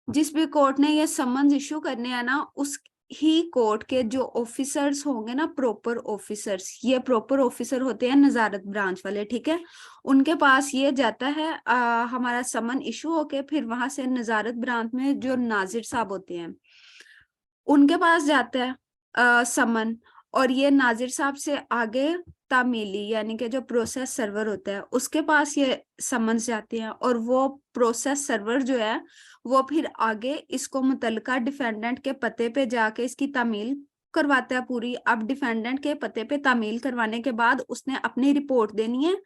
जिस भी कोर्ट ने ये समन्स इशू करने हैं ना, उस ही कोर्ट के जो ऑफिसर्स होंगे ना, प्रॉपर ऑफिसर्स, ये प्रॉपर ऑफिसर होते हैं नजारत ब्रांच वाले, ठीक है। उनके पास ये जाता है हमारा समन इशू होके, फिर वहां से नजारत ब्रांच में जो नाजिर साहब होते हैं उनके पास जाता है समन। और ये नाजिर साहब से आगे तामीली यानी कि जो प्रोसेस सर्वर होता है उसके पास ये समन्स जाते हैं, और वो प्रोसेस सर्वर जो है वो फिर आगे इसको मुतलका डिफेंडेंट के पते पे जाके इसकी तामील करवाता है पूरी। अब डिफेंडेंट के पते पे तामील करवाने के बाद उसने अपनी रिपोर्ट देनी है,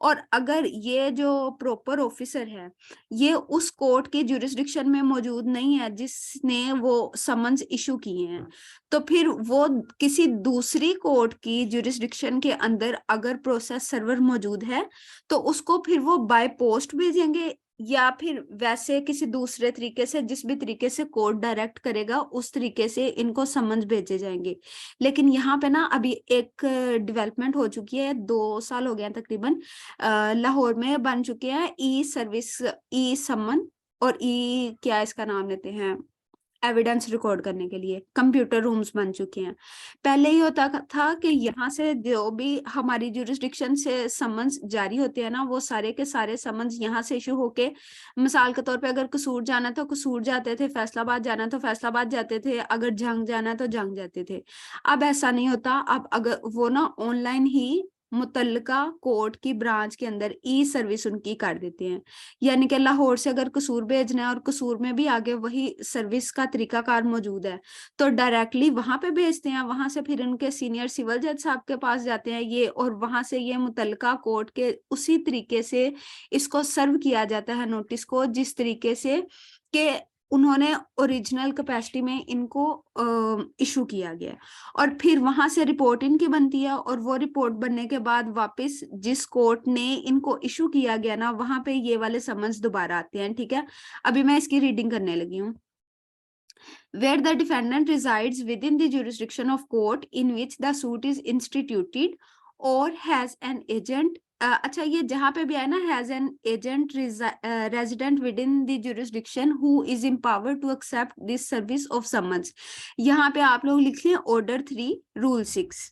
और अगर ये जो प्रॉपर ऑफिसर है ये उस कोर्ट की जुरिस्डिक्शन में मौजूद नहीं है जिसने वो समन्स इशू किए हैं, तो फिर वो किसी दूसरी कोर्ट की जुरिस्डिक्शन के अंदर अगर प्रोसेस सर्वर मौजूद है तो उसको फिर वो बाय पोस्ट भेजेंगे, या फिर वैसे किसी दूसरे तरीके से, जिस भी तरीके से कोर्ट डायरेक्ट करेगा उस तरीके से इनको समन्स भेजे जाएंगे। लेकिन यहाँ पे ना अभी एक डेवलपमेंट हो चुकी है, 2 साल हो गए हैं तकरीबन, लाहौर में बन चुके हैं ई सर्विस, ई समन, और ई क्या इसका नाम लेते हैं, एविडेंस रिकॉर्ड करने के लिए कंप्यूटर रूम्स बन चुके हैं। पहले ही होता था कि यहाँ से जो भी हमारी जुरिस्डिक्शन से समन्स जारी होते हैं ना, वो सारे के सारे समन्स यहाँ से इशू होके, मिसाल के तौर पे अगर कसूर जाना तो कसूर जाते थे, फैसलाबाद जाना तो फैसलाबाद जाते थे, अगर जंग जाना तो जंग जाते थे। अब ऐसा नहीं होता, अब अगर वो ना ऑनलाइन ही मुतल्लिका कोर्ट की ब्रांच के अंदर ई सर्विस उनकी कर देते हैं। यानी कि लाहौर से अगर कसूर भेजना है और कसूर में भी आगे वही सर्विस का तरीकाकार मौजूद है तो डायरेक्टली वहां पे भेजते हैं, वहां से फिर उनके सीनियर सिविल जज साहब के पास जाते हैं ये, और वहां से ये मुतल्लिका कोर्ट के उसी तरीके से इसको सर्व किया जाता है नोटिस को, जिस तरीके से कि उन्होंने ओरिजिनल कैपेसिटी में इनको इशू किया गया। और फिर वहां से रिपोर्ट इनकी बनती है, और वो रिपोर्ट बनने के बाद वापस जिस कोर्ट ने इनको इशू किया गया ना वहां पे ये वाले समन्स दोबारा आते हैं, ठीक है। अभी मैं इसकी रीडिंग करने लगी हूँ। Where the defendant resides within the jurisdiction of court in which the suit is instituted or has an agent, अच्छा ये जहां पे भी है ना, has an agent resident within the jurisdiction who is empowered to accept this service of summons, यहाँ पे आप लोग लिख लें ऑर्डर 3 रूल 6।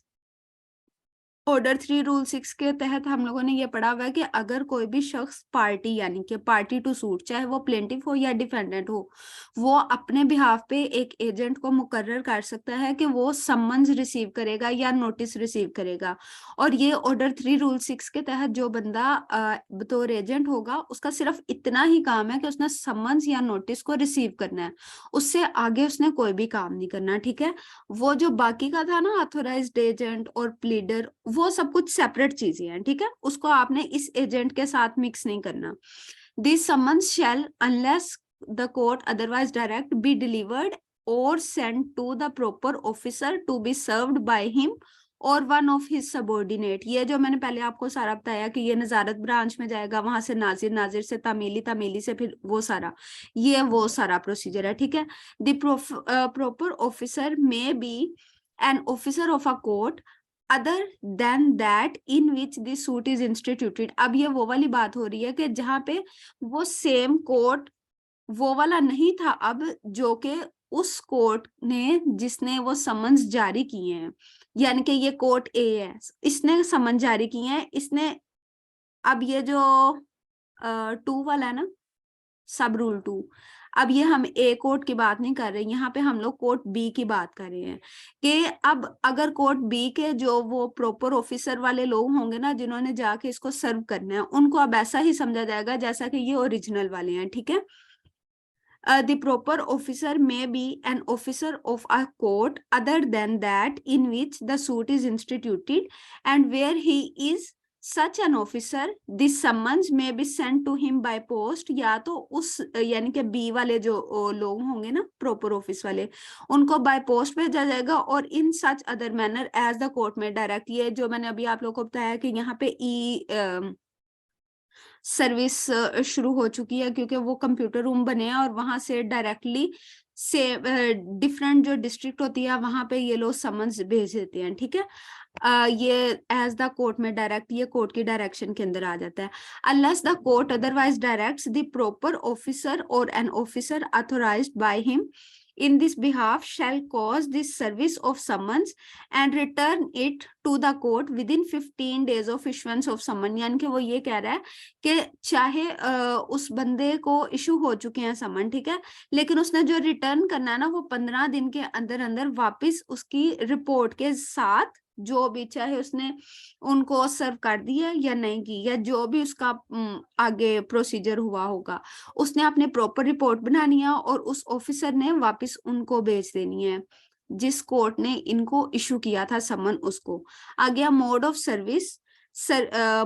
ऑर्डर 3 रूल 6 के तहत हम लोगों ने ये पढ़ा हुआ है कि अगर कोई भी शख्स पार्टी यानी कि पार्टी टू सूट, चाहे वो प्लेंटिफ हो या डिफेंडेंट हो, वो अपने बिहाफ पे एक एजेंट को मुकर्रर कर सकता है कि वो समन्स रिसीव करेगा या नोटिस रिसीव करेगा। और ये ऑर्डर 3 रूल 6 के तहत जो बंदा बतौर एजेंट होगा उसका सिर्फ इतना ही काम है कि उसने समन्स या नोटिस को रिसीव करना है, उससे आगे उसने कोई भी काम नहीं करना, ठीक है। वो जो बाकी का था ना, ऑथोराइज्ड एजेंट और प्लीडर, वो सब कुछ सेपरेट चीजें हैं, ठीक है, उसको आपने इस एजेंट के साथ मिक्स नहीं करना। This summons shall unless the court otherwise direct be delivered or send to the proper officer to be served by him or one of his subordinate. ये जो मैंने पहले आपको सारा बताया कि ये नजारत ब्रांच में जाएगा, वहां से नाजिर, नाजिर से तामीली, तामीली से फिर वो सारा, ये वो सारा प्रोसीजर है, ठीक है। The proper officer may be an officer of a court other than that in which the suit is instituted. अब ये वो वाली बात हो रही है कि जहाँ पे वो सेम कोर्ट वो वाला नहीं था, अब जो कि उस कोर्ट ने जिसने वो समन्स जारी किए हैं, यानी कि ये कोर्ट ए है, इसने समन जारी किए हैं, इसने, अब ये जो 2 वाला है ना, सब रूल 2, अब ये हम ए कोर्ट की बात नहीं कर रहे, यहाँ पे हम लोग कोर्ट बी की बात कर रहे हैं कि अब अगर कोर्ट बी के जो वो प्रॉपर ऑफिसर वाले लोग होंगे ना जिन्होंने जाके इसको सर्व करना है, उनको अब ऐसा ही समझा जाएगा जैसा कि ये ओरिजिनल वाले हैं, ठीक है। The proper officer may be an officer of a court other than that in which the suit is instituted, and where he is such an officer, this summons may be sent to him by post। या तो उस यानी कि B वाले जो लोग होंगे ना प्रॉपर ऑफिस वाले, उनको बाय पोस्ट भेजा जाएगा, or in such other manner as the court में डायरेक्ट। ये जो मैंने अभी आप लोगों को बताया कि यहाँ पे ई सर्विस शुरू हो चुकी है क्योंकि वो कंप्यूटर रूम बने हैं, और वहां से डायरेक्टली से डिफरेंट जो डिस्ट्रिक्ट होती है वहां पे ये लोग समन्स भेज देते हैं, ठीक है। ये एज द कोर्ट में डायरेक्ट, ये कोर्ट की डायरेक्शन के अंदर आ जाता है। Unless the court otherwise directs the proper officer or an officer authorised by him in this behalf shall cause this service of summons and return it to the court within 15 days of issuance of summon। यानी कि वो ये कह रहा है कि चाहे उस बंदे को इशू हो चुके हैं समन, ठीक है, लेकिन उसने जो रिटर्न करना है ना वो 15 दिन के अंदर अंदर वापस उसकी रिपोर्ट के साथ, जो भी चाहे उसने उनको सर्व कर दी है या नहीं की, या जो भी उसका आगे प्रोसीजर हुआ होगा, उसने अपने प्रॉपर रिपोर्ट बनानी है और उस ऑफिसर ने वापस उनको भेज देनी है जिस कोर्ट ने इनको इशू किया था समन उसको। आ गया mode of service.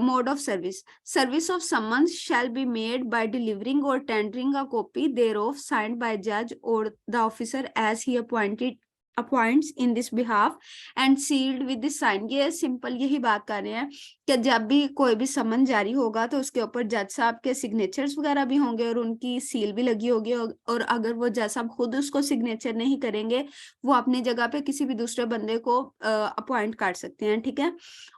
Mode of service. Service of summons shall be made by delivering or tendering a copy thereof signed by judge or the officer as he appoints in this behalf and sealed with the sign। ये simple यही बात कर रहे हैं कि जब भी कोई भी समन जारी होगा तो उसके ऊपर जज साहब के सिग्नेचर्स वगैरह भी होंगे और उनकी सील भी लगी होगी, और अगर वो जज साहब खुद उसको सिग्नेचर नहीं करेंगे वो अपनी जगह पे किसी भी दूसरे बंदे को अपॉइंट कर सकते हैं, ठीक है।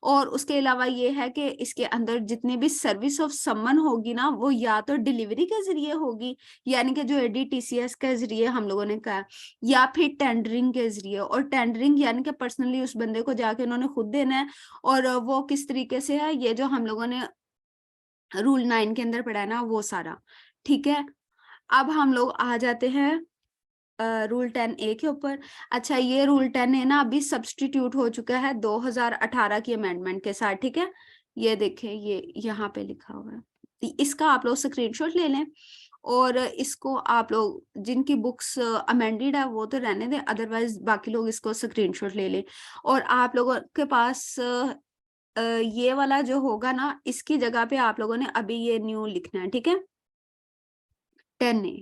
और उसके अलावा ये है कि इसके अंदर जितनी भी सर्विस ऑफ समन होगी ना वो या तो डिलीवरी के जरिए होगी, यानी कि जो ADTCS के जरिए हम लोगों ने कहा, या फिर टेंडरिंग के जरिए। और टेंडरिंग यानी कि पर्सनली उस बंदे को जाके उन्होंने खुद देना है, और वो किस तरीके से है ये जो हम लोगों ने रूल 9 के अंदर पढ़ा है ना वो सारा, ठीक है। अब हम लोग आ जाते हैं रूल 10A के ऊपर। अच्छा, ये रूल 10A ना अभी सब्सटीट्यूट हो चुका है 2018 की अमेंडमेंट के साथ, ठीक है। ये देखें, ये यहाँ पे लिखा हुआ है, इसका आप लोग स्क्रीनशॉट ले लें और इसको आप लोग जिनकी बुक्स अमेंडेड है वो तो रहने दें, अदरवाइज बाकी लोग इसको स्क्रीनशॉट ले लें। और आप लोगों के पास ये वाला जो होगा ना इसकी जगह पे आप लोगों ने अभी ये न्यू लिखना है, ठीक है। 10A,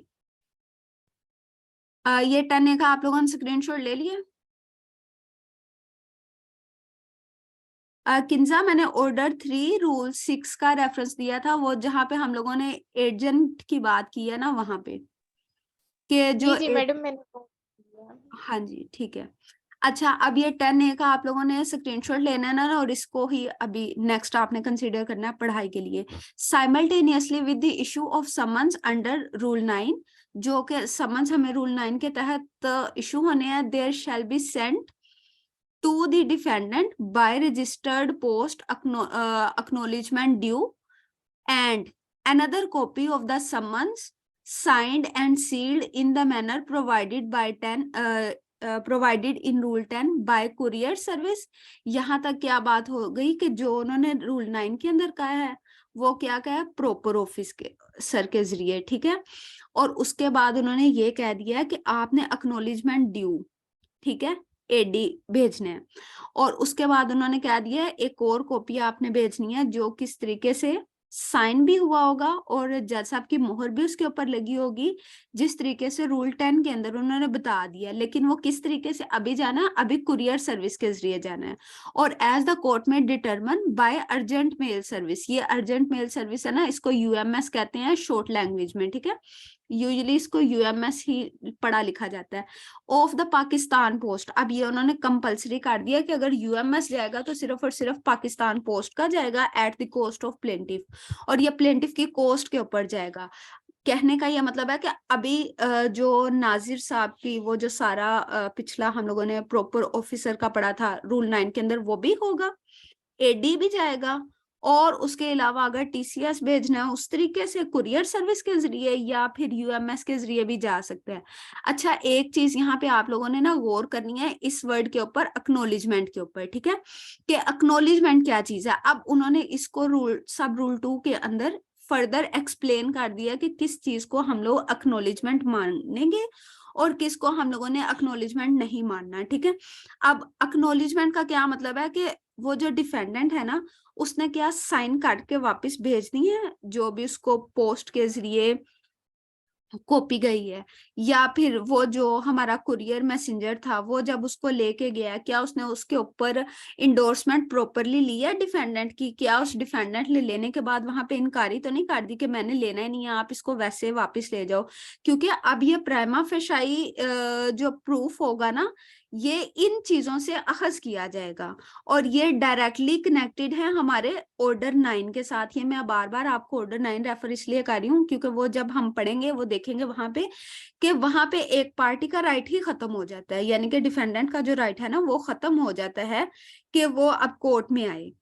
ये 10A का आप लोगों ने स्क्रीनशॉट ले लिया। किंजा, मैंने ऑर्डर 3 रूल 6 का रेफरेंस दिया था, वो जहाँ पे हम लोगों ने एजेंट की बात की है ना वहां पे कि जो जी मैडम मैंने हाँ जी ठीक है। अच्छा, अब ये 10A का आप लोगों ने स्क्रीनशॉट लेना है ना, और इसको ही अभी नेक्स्ट आपने कंसीडर करना है पढ़ाई के लिए। Simultaneously with the issue of summons under rule 9, जो कि समन्स हमें रूल 9 के तहत इशू होने हैं, there shall be sent to the defendant by registered post acknowledgement due and another copy of the summons signed and sealed in the manner provided by provided in rule 10 by courier service। यहाँ तक क्या बात हो गई कि जो उन्होंने rule 9 के अंदर कहा है वो क्या कहा है, प्रॉपर ऑफिस के सर के जरिए, ठीक है। और उसके बाद उन्होंने ये कह दिया कि आपने अक्नोलेजमेंट ड्यू, ठीक है, एडी भेजने हैं। और उसके बाद उन्होंने कह दिया एक और कॉपी आपने भेजनी है जो किस तरीके से साइन भी हुआ होगा और जज साहब की मोहर भी उसके ऊपर लगी होगी, जिस तरीके से रूल 10 के अंदर उन्होंने बता दिया। लेकिन वो किस तरीके से अभी जाना है, अभी कुरियर सर्विस के जरिए जाना है। और एज द कोर्ट में determine by urgent mail service, ये अर्जेंट मेल सर्विस है ना, इसको UMS कहते हैं शॉर्ट लैंग्वेज में, ठीक है। यूजुअली इसको UMS ही पढ़ा लिखा जाता है, ऑफ द पाकिस्तान पोस्ट। अब ये उन्होंने कंपलसरी कर दिया कि अगर UMS जाएगा तो सिर्फ और सिर्फ पाकिस्तान पोस्ट का जाएगा at the cost of plaintiff, और ये प्लेंटिफ की कॉस्ट के ऊपर जाएगा। कहने का ये मतलब है कि अभी जो नाजिर साहब की वो जो सारा पिछला हम लोगों ने प्रॉपर ऑफिसर का पढ़ा था रूल 9 के अंदर वो भी होगा, AD भी जाएगा, और उसके अलावा अगर TCS भेजना है उस तरीके से कुरियर सर्विस के जरिए या फिर UMS के जरिए भी जा सकते हैं। अच्छा, एक चीज यहाँ पे आप लोगों ने ना गौर करनी है इस वर्ड के ऊपर, अक्नोलेजमेंट के ऊपर, ठीक है, कि अक्नोलेजमेंट क्या चीज है। अब उन्होंने इसको सब रूल 2 के अंदर फर्दर एक्सप्लेन कर दिया कि किस चीज को हम लोग अक्नोलेजमेंट मानेंगे और किसको हम लोगों ने अक्नोलेजमेंट नहीं मानना, ठीक है। अब अक्नोलेजमेंट का क्या मतलब है कि वो जो डिफेंडेंट है ना उसने क्या साइन काट के वापस भेज दी है जो भी उसको पोस्ट के जरिए कॉपी गई है, या फिर वो जो हमारा कुरियर मैसेंजर था वो जब उसको लेके गया क्या उसने उसके ऊपर इंडोर्समेंट प्रॉपरली लिया डिफेंडेंट की, क्या उस डिफेंडेंट ने लेने के बाद वहां पे इनकारी तो नहीं कर दी कि मैंने लेना ही नहीं है, आप इसको वैसे वापस ले जाओ। क्योंकि अब ये प्राइमा फेशाई जो प्रूफ होगा ना ये इन चीजों से अखज किया जाएगा, और ये डायरेक्टली कनेक्टेड है हमारे ऑर्डर 9 के साथ। ये मैं बार बार आपको ऑर्डर 9 रेफर इसलिए कर रही हूँ क्योंकि वो जब हम पढ़ेंगे वो देखेंगे वहां पे कि वहां पे एक पार्टी का राइट ही खत्म हो जाता है, यानी कि डिफेंडेंट का जो राइट है ना वो खत्म हो जाता है कि वो अब कोर्ट में आए,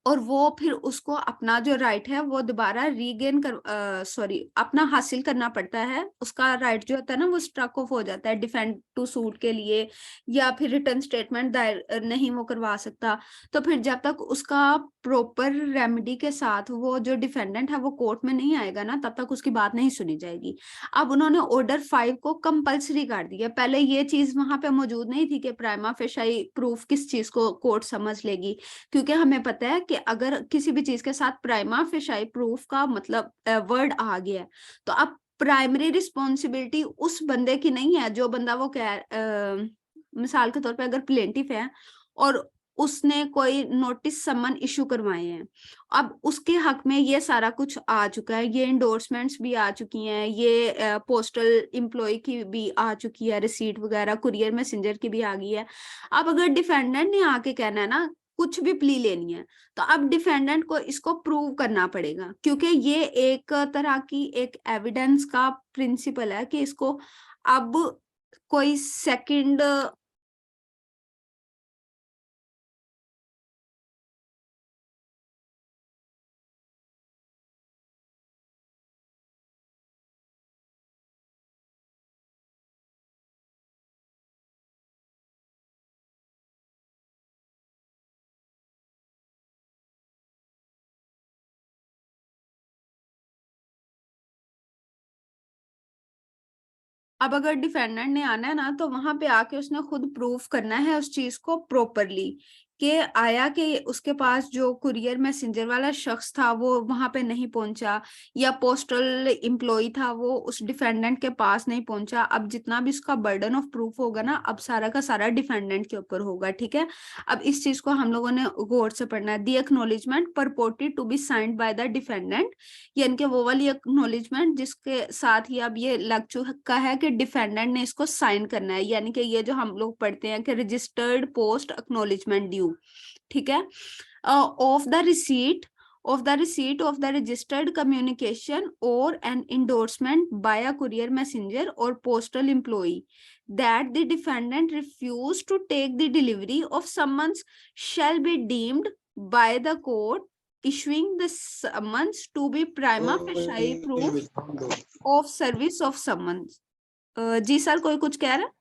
और वो फिर उसको अपना जो राइट है वो दोबारा रीगेन कर सॉरी अपना हासिल करना पड़ता है। उसका राइट जो होता है ना वो स्ट्रक ऑफ हो जाता है डिफेंड टू सूट के लिए, या फिर रिटर्न स्टेटमेंट दायर नहीं वो करवा सकता। तो फिर जब तक उसका प्रॉपर रेमेडी के साथ वो जो डिफेंडेंट है वो कोर्ट में नहीं आएगा ना, तब तक उसकी बात नहीं सुनी जाएगी। अब उन्होंने ऑर्डर 5 को कंपलसरी कर दिया। पहले ये चीज वहां पे मौजूद नहीं थी कि प्राइमा फेशियाई प्रूफ किस चीज को कोर्ट समझ लेगी, क्योंकि हमें पता है कि अगर किसी भी चीज के साथ प्राइमा फेशियाई प्रूफ का मतलब वर्ड आ गया है, तो अब प्राइमरी रिस्पॉन्सिबिलिटी उस बंदे की नहीं है जो बंदा वो मिसाल के तौर पे अगर प्लेंटिफ है और उसने कोई नोटिस समन इशू करवाए हैं, अब उसके हक में ये सारा कुछ आ चुका है, ये इंडोर्समेंट्स भी आ चुकी हैं, ये पोस्टल एम्प्लॉय की भी आ चुकी है, रिसीट वगैरह कुरियर मैसेंजर की भी आ गई है। अब अगर डिफेंडेंट ने आके कहना है ना कुछ भी प्ली लेनी है, तो अब डिफेंडेंट को इसको प्रूव करना पड़ेगा, क्योंकि ये एक तरह की एक एविडेंस का प्रिंसिपल है कि इसको अब कोई सेकंड। अब अगर डिफेंडेंट ने आना है ना तो वहां पे आके उसने खुद प्रूफ करना है उस चीज को प्रॉपरली, कि आया कि उसके पास जो कुरियर मैसेंजर वाला शख्स था वो वहां पे नहीं पहुंचा, या पोस्टल एम्प्लॉय था वो उस डिफेंडेंट के पास नहीं पहुंचा। अब जितना भी उसका बर्डन ऑफ प्रूफ होगा ना, अब सारा का सारा डिफेंडेंट के ऊपर होगा, ठीक है। अब इस चीज को हम लोगों ने गौर से पढ़ना है। The acknowledgement purported to be signed by the defendant, यानी कि वो वाली एक्नॉलेजमेंट जिसके साथ ही अब ये लग चुका है कि डिफेंडेंट ने इसको साइन करना है, यानी कि ये जो हम लोग पढ़ते हैं कि रजिस्टर्ड पोस्ट एक्नॉलेजमेंट ड्यू, ठीक है, of the receipt of the registered communication or an endorsement by a courier messenger or postal employee that the defendant refused to take the delivery of summons shall be deemed by the court issuing the summons to be prima facie proof of service of summons। जी sir, कोई कुछ कह रहा है?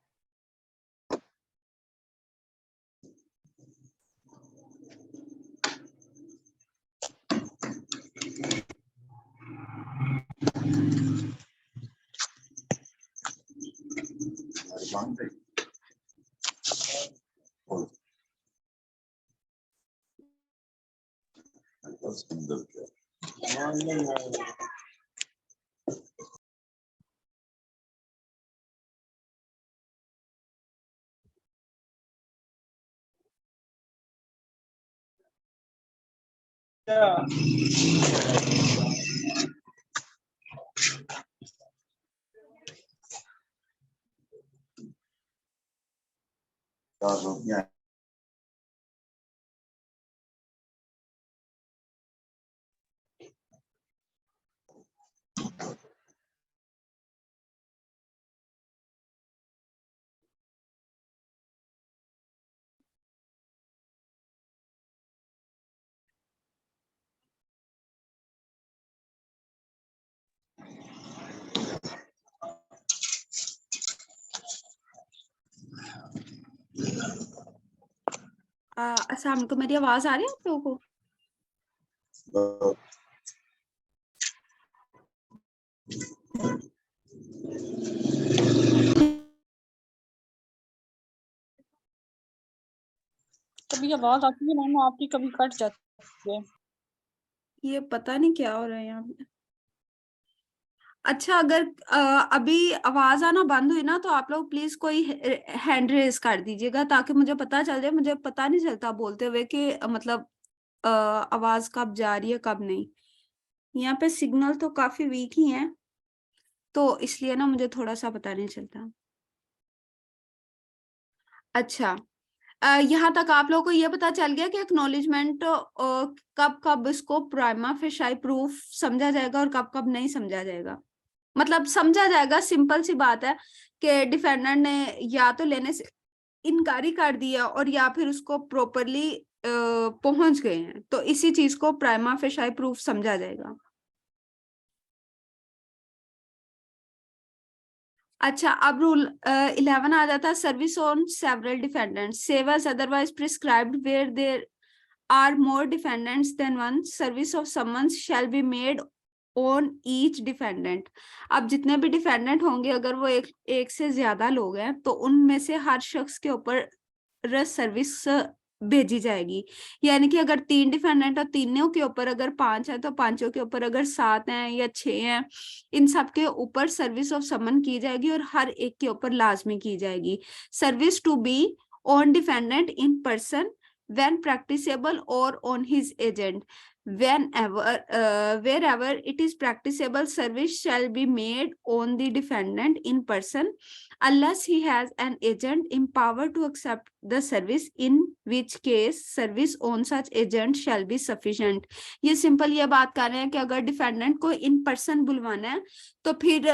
अस्सलाम वालेकुम, मेरी आवाज आ रही है आप लोगों को? कभी आवाज आती है मैम आपकी, कभी कट जाती है। ये पता नहीं क्या हो रहा है यहाँ पे। अच्छा, अगर अभी आवाज आना बंद हुई ना तो आप लोग प्लीज कोई हैंड रेज कर दीजिएगा, ताकि मुझे पता चल जाए। मुझे पता नहीं चलता बोलते हुए कि मतलब आवाज कब जा रही है कब नहीं। यहाँ पे सिग्नल तो काफी वीक ही है, तो इसलिए ना मुझे थोड़ा सा पता नहीं चलता। अच्छा, यहाँ तक आप लोगों को ये पता चल गया कि एक्नॉलेजमेंट कब कब इसको प्राइमा फेसाई प्रूफ समझा जाएगा और कब कब नहीं समझा जाएगा। मतलब समझा जाएगा, सिंपल सी बात है कि डिफेंडेंट ने या तो लेने से इनकारी कर दिया और या फिर उसको प्रॉपरली पहुंच गए हैं, तो इसी चीज को प्राइमा फेसाई प्रूफ समझा जाएगा। अच्छा, अब रूल 11 आ जाता है, service on several defendants save as otherwise prescribed where there are more defendants than one service of summons shall be made on each defendant. अब जितने भी डिफेंडेंट होंगे, अगर वो एक से ज्यादा लोग हैं, तो उनमें से हर शख्स के ऊपर सर्विस भेजी जाएगी। यानी कि अगर 3 डिफेंडेंट और तीनों के ऊपर अगर 5 है, तो पांचों के ऊपर अगर 7 हैं या 6 हैं, इन सब के ऊपर सर्विस ऑफ समन की जाएगी और हर एक के ऊपर लाजमी की जाएगी। Service to be on defendant in person when practicable or on his agent whenever wherever it is practicable service shall be made on the defendant in person unless he has an agent empowered to accept the service, in which case service on such agent shall be sufficient। ये simple ये बात कर रहे हैं कि अगर defendant को in person बुलवाना है, तो फिर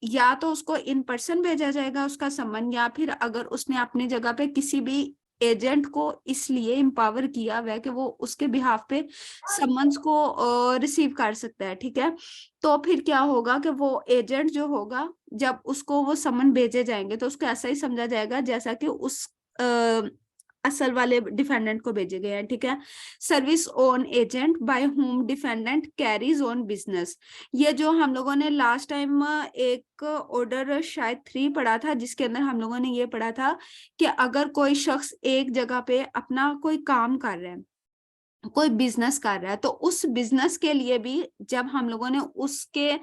या तो उसको इन पर्सन भेजा जाएगा उसका सम्मन, या फिर अगर उसने अपनी जगह पे किसी भी एजेंट को इसलिए एम्पावर किया हुआ है कि वो उसके बिहाफ पे समन्स को रिसीव कर सकता है, ठीक है। तो फिर क्या होगा कि वो एजेंट जो होगा, जब उसको वो समन भेजे जाएंगे, तो उसको ऐसा ही समझा जाएगा जैसा कि उस असल वाले डिफेंडेंट को भेजे गए हैं, ठीक है। Service on agent by whom defendant carries on business, ये जो हम लोगों ने लास्ट टाइम एक ऑर्डर शायद 3 पढ़ा था, जिसके अंदर हम लोगों ने ये पढ़ा था कि अगर कोई शख्स एक जगह पे अपना कोई काम कर रहा है, कोई बिजनेस कर रहा है, तो उस बिजनेस के लिए भी जब हम लोगों ने उसके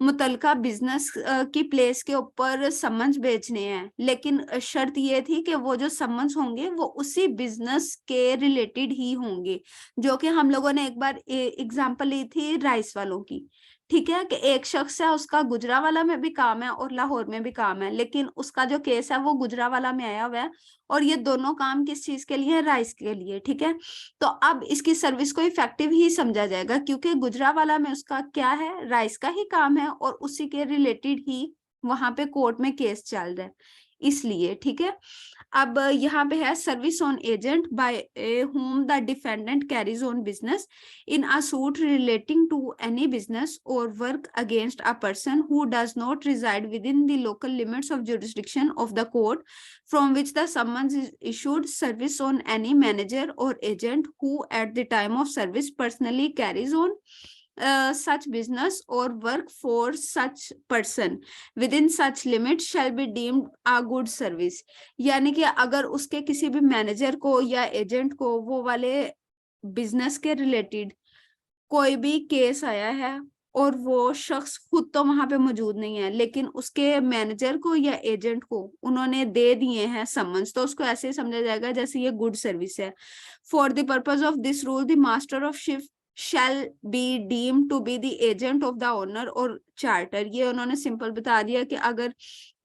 मुतलका बिजनेस की प्लेस के ऊपर समन्स भेजने हैं, लेकिन शर्त ये थी कि वो जो समन्स होंगे वो उसी बिजनेस के रिलेटेड ही होंगे, जो कि हम लोगों ने एक बार एग्जांपल ली थी राइस वालों की। ठीक है, कि एक शख्स है, उसका गुजरावाला में भी काम है और लाहौर में भी काम है, लेकिन उसका जो केस है वो गुजरावाला में आया हुआ है, और ये दोनों काम किस चीज के लिए है? राइस के लिए, ठीक है। तो अब इसकी सर्विस को इफेक्टिव ही समझा जाएगा, क्योंकि गुजरावाला में उसका क्या है? राइस का ही काम है, और उसी के रिलेटेड ही वहां पे कोर्ट में केस चल रहा है, इसलिए, ठीक है। अब यहाँ पे है service on agent by whom the defendant carries on business in a suit relating to any business or work against a person who does not reside within the local limits of jurisdiction of the court from which the summons is issued, service on any manager or agent who at the time of service personally carries on such business or work for such person within such limit shall be deemed a good service। यानी कि अगर उसके किसी भी manager को या agent को वो वाले बिजनेस के रिलेटेड कोई भी केस आया है, और वो शख्स खुद तो वहां पे मौजूद नहीं है, लेकिन उसके मैनेजर को या एजेंट को उन्होंने दे दिए हैं समन्स, तो उसको ऐसे ही समझा जाएगा जैसे ये गुड सर्विस है। For the purpose of this rule the master of ship shall be deemed to be the agent of the owner और चार्टर। ये उन्होंने सिंपल बता दिया कि अगर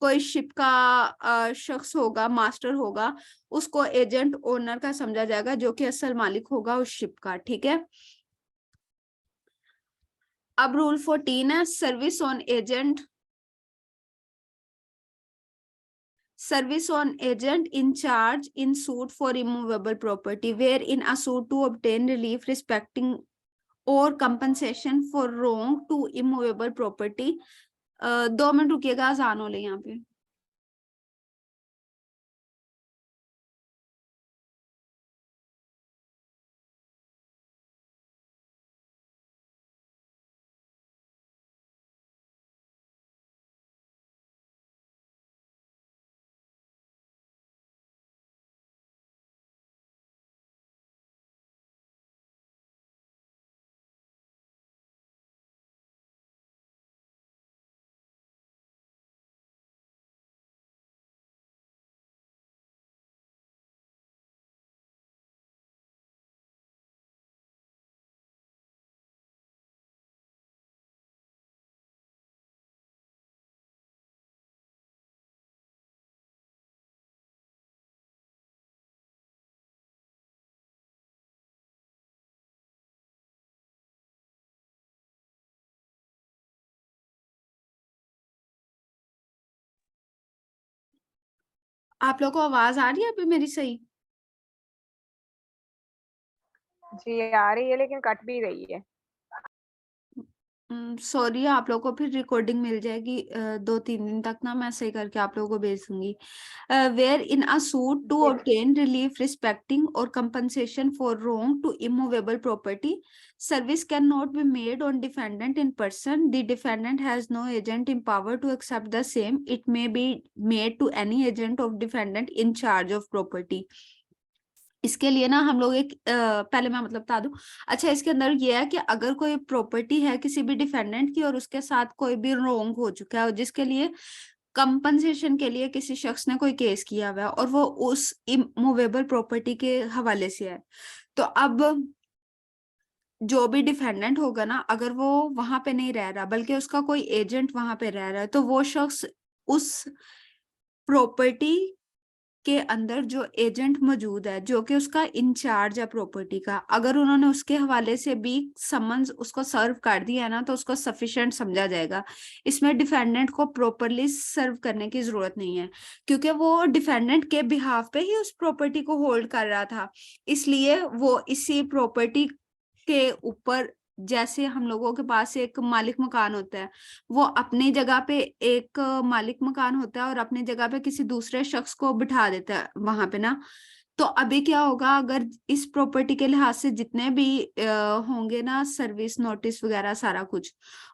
कोई शिप का शख्स होगा, मास्टर होगा, उसको एजेंट ओनर का समझा जाएगा, जो कि असल मालिक होगा उस शिप का, ठीक है। अब रूल 14 है service on agent. Service on agent in charge in suit for immovable property, where in a suit to obtain relief respecting or compensation for wrong to immovable property। 2 minute रुकिएगा, आसान हो ले यहाँ पे। आप लोग को आवाज आ रही है अभी मेरी सही? जी आ रही है लेकिन कट भी रही है। सॉरी, आप लोगों को फिर रिकॉर्डिंग मिल जाएगी 2-3 दिन तक ना, मैं सही करके आप लोगों को भेज दूंगी। Where in a suit to जी obtain relief respecting or compensation for wrong to immovable property, service cannot be made on defendant in person. The defendant has no agent in power to accept the same. It may be made to any agent of defendant in charge of property. इसके लिए ना हम लोग एक पहले मैं मतलब बता दूं। अच्छा, इसके अंदर ये है कि अगर कोई प्रॉपर्टी है किसी भी डिफेंडेंट की और उसके साथ कोई भी रोंग हो चुका है और जिसके लिए कंपनसेशन के लिए किसी शख्स ने कोई केस किया हुआ है और वो उस इमूवेबल प्रॉपर्टी के हवाले से है, तो अब जो भी डिफेंडेंट होगा ना, अगर वो वहां पे नहीं रह रहा बल्कि उसका कोई एजेंट वहां पे रह रहा है, तो वो शख्स उस प्रॉपर्टी के अंदर जो एजेंट मौजूद है जो कि उसका इंचार्ज है प्रॉपर्टी का, अगर उन्होंने उसके हवाले से भी समन्स उसको सर्व कर दिया है ना, तो उसको सफिशिएंट समझा जाएगा। इसमें डिफेंडेंट को प्रॉपरली सर्व करने की जरूरत नहीं है, क्योंकि वो डिफेंडेंट के बिहाफ पे ही उस प्रॉपर्टी को होल्ड कर रहा था, इसलिए वो इसी प्रॉपर्टी के ऊपर, जैसे हम लोगों के पास एक मालिक मकान होता है, वो अपनी जगह पे एक मालिक मकान होता है और अपनी जगह पे किसी दूसरे शख्स को बिठा देता है वहां पे ना। तो अभी क्या होगा, अगर इस प्रॉपर्टी के लिहाज से जितने भी होंगे ना, सर्विस नोटिस वगैरह सारा कुछ,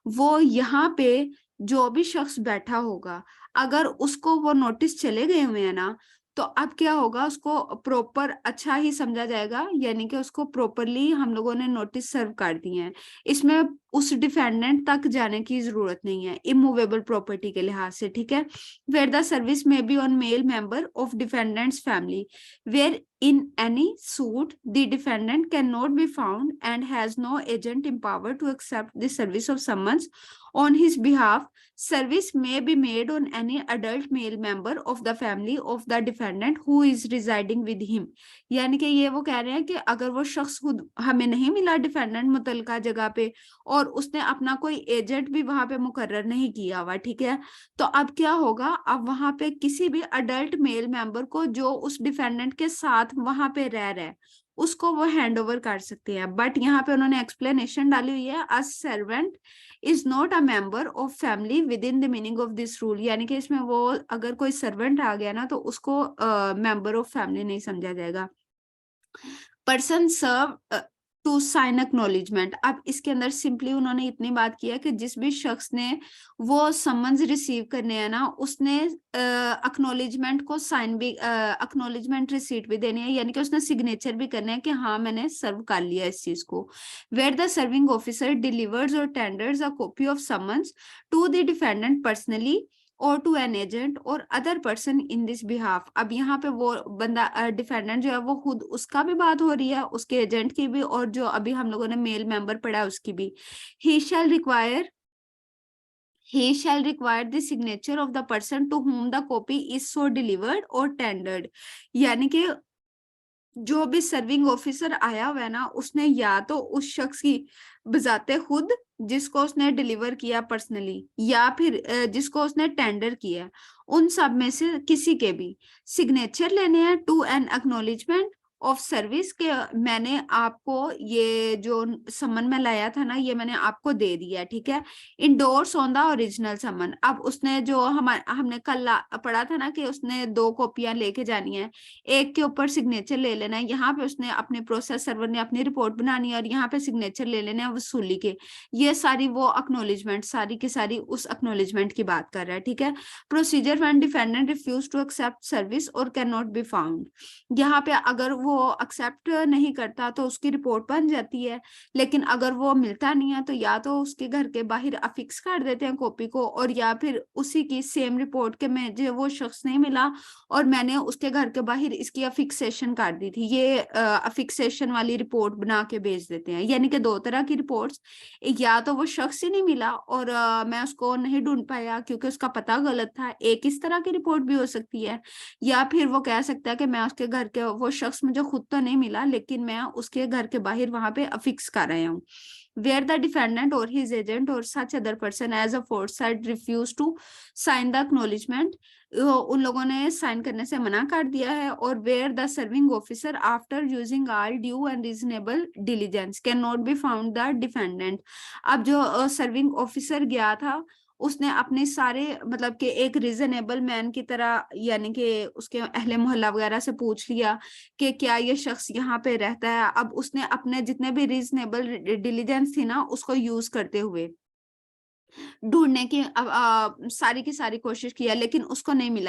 वो यहाँ पे जो भी शख्स बैठा होगा, अगर उसको वो नोटिस चले गए हुए हैं ना, तो अब क्या होगा, उसको प्रॉपर अच्छा ही समझा जाएगा, यानी कि उसको प्रॉपरली हम लोगों ने नोटिस सर्व कर दिए हैं। इसमें उस डिफेंडेंट तक जाने की जरूरत नहीं है इमूवेबल प्रॉपर्टी के लिहाज से, ठीक है। Where the service may be on male member of defendant's family, where in any suit the defendant cannot be found and has no agent empowered to accept the service of summons on his behalf, service may be made on any adult male member of the family of the defendant who is residing with him। यानी कि ये वो कह रहे हैं कि अगर वो शख्स खुद हमें नहीं मिला डिफेंडेंट मुतलका जगह पे और उसने अपना कोई एजेंट भी वहां पे मुकर्रर नहीं किया हुआ, ठीक है, तो अब क्या होगा, अब वहां पे किसी भी अडल्ट मेल मेंबर को जो उस डिफेंडेंट के साथ वहां पे रह रहा है उसको वो हैंड ओवर कर सकते हैं। बट यहाँ पे उन्होंने एक्सप्लेनेशन डाली हुई है, a servant is not a member of family with in the meaning of this rule, यानी कि इसमें वो अगर कोई सर्वेंट आ गया ना तो उसको मेंबर ऑफ फैमिली नहीं समझा जाएगा। Person serve to sign acknowledgement, अब इसके अंदर सिंपली उन्होंने इतनी बात किया कि जिस भी शख्स ने वो समन्स रिसीव करने हैं ना, उसने एक्नोलिजमेंट को साइन भी, एक्नोलिजमेंट रिसीट भी देनी है, यानी कि उसने सिग्नेचर भी करने हैं कि हाँ मैंने सर्व कर लिया इस चीज को। Where the serving officer delivers or tenders a copy of summons to the defendant personally or to an agent or other person in this behalf, अब यहाँ पे वो बंदा डिफेंडेंट जो है वो खुद उसका भी बात हो रही है, उसके एजेंट की भी, और जो अभी हम लोगों ने मेल मेंबर पढ़ा है उसकी भी। He shall require he shall require the signature of the person to whom the copy is so delivered or tendered, यानी कि जो भी सर्विंग ऑफिसर आया हुआ है ना, उसने या तो उस शख्स की बजाते खुद जिसको उसने डिलीवर किया पर्सनली, या फिर जिसको उसने टेंडर किया, उन सब में से किसी के भी सिग्नेचर लेने हैं to an acknowledgement of service के मैंने आपको ये जो समन में लाया था ना, ये मैंने आपको दे दिया, ठीक है। इंडोर्स ऑन द ओरिजिनल समन, अब उसने जो हमने कल पढ़ा था ना कि उसने 2 कॉपियां लेके जानी है, एक के ऊपर सिग्नेचर ले लेना है, यहाँ पे उसने अपने प्रोसेस सर्वर ने अपनी रिपोर्ट बनानी है और यहाँ पे सिग्नेचर ले लेने हैं वसूली के। ये सारी वो एक्नोलिजमेंट सारी की सारी उस एक्नोलिजमेंट की बात कर रहा है, ठीक है। Procedure when defendant refuse to accept service or can not be found, यहाँ पे अगर वो एक्सेप्ट नहीं करता तो उसकी रिपोर्ट बन जाती है, लेकिन अगर वो मिलता नहीं है तो या तो उसके घर के बाहर अफिक्स कर देते हैं कॉपी को, और या फिर उसी की सेम रिपोर्ट के मुझे वो शख्स नहीं मिला और मैंने उसके घर के बाहर इसकी अफिक्सेशन कर दी थी, ये अफिक्सेशन वाली रिपोर्ट बना के भेज देते हैं। यानी कि 2 तरह की रिपोर्ट्स, एक या तो वो शख्स ही नहीं मिला और मैं उसको नहीं ढूंढ पाया क्योंकि उसका पता गलत था, एक इस तरह की रिपोर्ट भी हो सकती है, या फिर वो कह सकता है कि मैं उसके घर के, वो शख्स मुझे खुद तो नहीं मिला लेकिन मैं उसके घर के बाहर वहां पे अफिक्स कर रहा हूँ। where the defendant or his agent or such other person as aforesaid refused to sign the acknowledgement, उन लोगों ने साइन करने से मना कर दिया है, और where the serving officer after using all due and reasonable diligence cannot be found the defendant। अब जो सर्विंग ऑफिसर गया था उसने अपने सारे मतलब कि एक रीजनेबल मैन की तरह, यानी कि उसके अहले मोहल्ला वगैरह से पूछ लिया कि क्या ये शख्स यहाँ पे रहता है। अब उसने अपने जितने भी रीजनेबल डिलीजेंस थी ना उसको यूज करते हुए ढूंढने की सारी की सारी कोशिश किया, लेकिन उसको नहीं मिला।